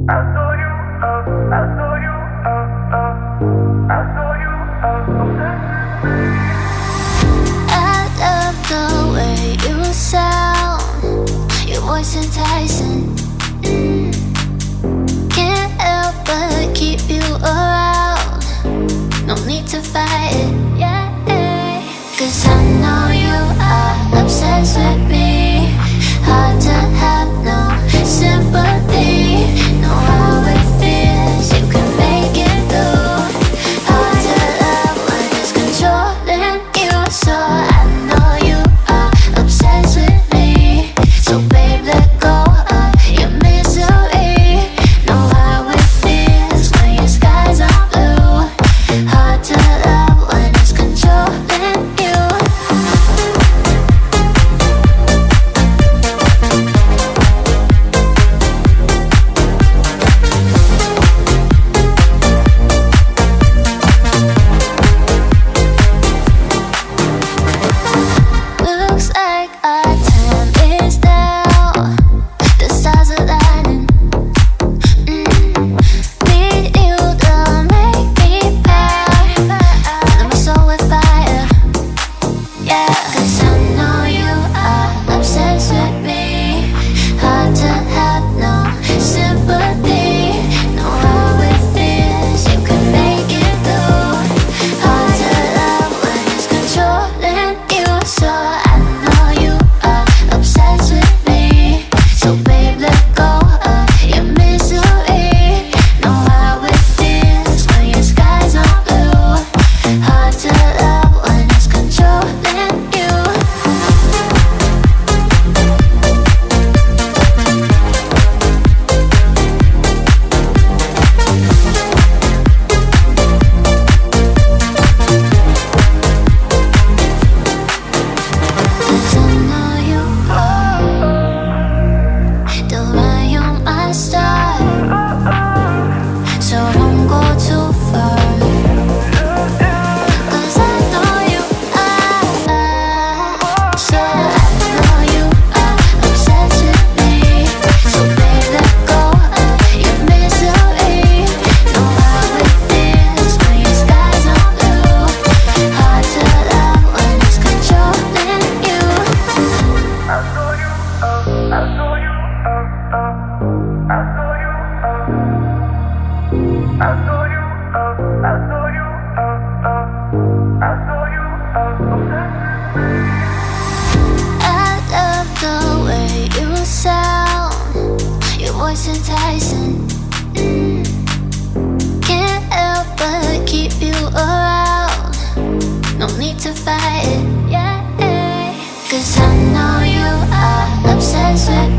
I love the way you sound, your voice enticing. Can't help but keep you around. No need to fight it, yeah. 'Cause I know you are obsessed with me. Hard to have no sympathy. Know how it feels, you can make it through. Hard to love when it's controlling you. So I know you are obsessed with me. So babe, let go of your misery. Know how it feels when your skies are blue. Hard to love when it's controlling you. Looks like our time is now. The stars are lighting. Need you to make me proud. Fill my soul with fire. Yeah, 'cause I know you are obsessed with me. Hard to have no sympathy. Know how it feels, you can make it through. Hard to love when it's controlling you. So I know you are obsessed with me. So babe, let go of your misery. Know how it feels when your skies are blue. Hard to love when it's controlling you. Cause I know you are the lion my star. So don't go too far. Cause I know you are. So I know you are obsessed with me. So babe, let go of your misery. Know how it feels when your skies are blue. Hard to love when it's controlling you. I love the way you sound, your voice enticing. Can't help but keep you around. No need to fight it, yeah. 'Cause I know you are obsessed with